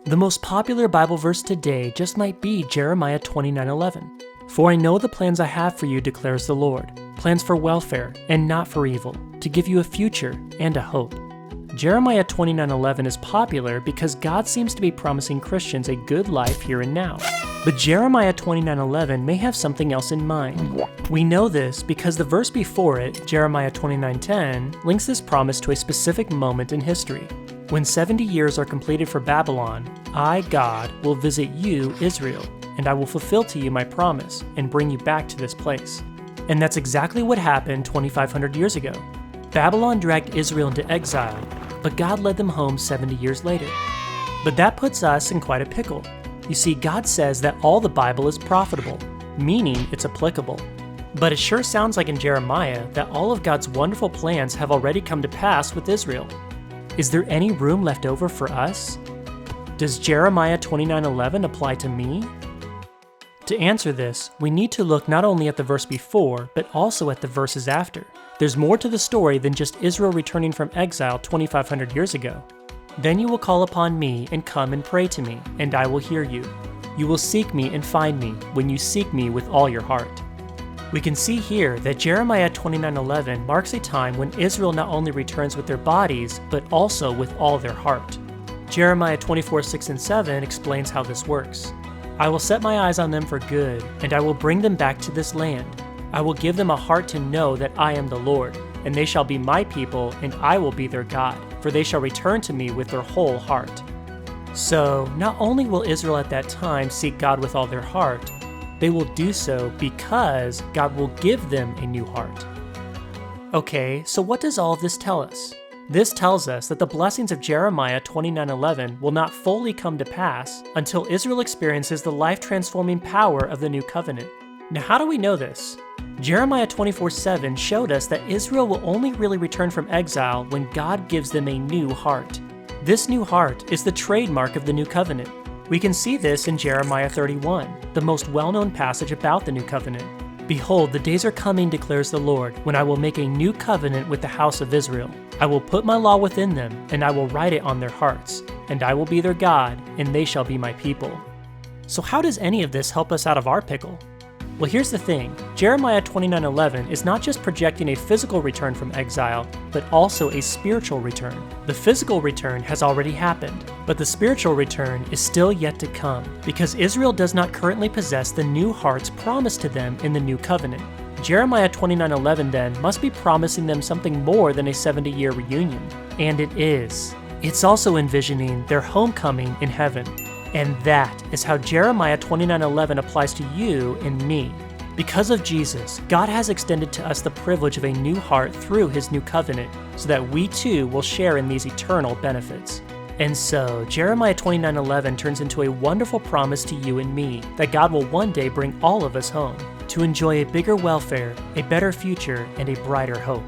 The most popular Bible verse today just might be Jeremiah 29:11. For I know the plans I have for you, declares the Lord, plans for welfare and not for evil, to give you a future and a hope. Jeremiah 29:11 is popular because God seems to be promising Christians a good life here and now. But Jeremiah 29:11 may have something else in mind. We know this because the verse before it, Jeremiah 29:10, links this promise to a specific moment in history. When 70 years are completed for Babylon, I, God, will visit you, Israel, and I will fulfill to you my promise and bring you back to this place. And that's exactly what happened 2,500 years ago. Babylon dragged Israel into exile, but God led them home 70 years later. But that puts us in quite a pickle. You see, God says that all the Bible is profitable, meaning it's applicable. But it sure sounds like in Jeremiah that all of God's wonderful plans have already come to pass with Israel. Is there any room left over for us? Does Jeremiah 29:11 apply to me? To answer this, we need to look not only at the verse before, but also at the verses after. There's more to the story than just Israel returning from exile 2,500 years ago. Then you will call upon me and come and pray to me, and I will hear you. You will seek me and find me when you seek me with all your heart. We can see here that Jeremiah 29:11 marks a time when Israel not only returns with their bodies, but also with all their heart. Jeremiah 24:6 and 7 explains how this works. I will set my eyes on them for good, and I will bring them back to this land. I will give them a heart to know that I am the Lord, and they shall be my people, and I will be their God, for they shall return to me with their whole heart. So, not only will Israel at that time seek God with all their heart, they will do so because God will give them a new heart. Okay, so what does all of this tell us? This tells us that the blessings of Jeremiah 29:11 will not fully come to pass until Israel experiences the life-transforming power of the new covenant. Now, how do we know this? Jeremiah 24:7 showed us that Israel will only really return from exile when God gives them a new heart. This new heart is the trademark of the new covenant. We can see this in Jeremiah 31, the most well-known passage about the new covenant. Behold, the days are coming, declares the Lord, when I will make a new covenant with the house of Israel. I will put my law within them, and I will write it on their hearts, and I will be their God, and they shall be my people. So how does any of this help us out of our pickle? Well, here's the thing. Jeremiah 29:11 is not just projecting a physical return from exile, but also a spiritual return. The physical return has already happened, but the spiritual return is still yet to come, because Israel does not currently possess the new hearts promised to them in the new covenant. Jeremiah 29:11 then must be promising them something more than a 70-year reunion, and it is. It's also envisioning their homecoming in heaven. And that is how Jeremiah 29:11 applies to you and me. Because of Jesus, God has extended to us the privilege of a new heart through his new covenant, so that we too will share in these eternal benefits. And so, Jeremiah 29:11 turns into a wonderful promise to you and me that God will one day bring all of us home, to enjoy a bigger welfare, a better future, and a brighter hope.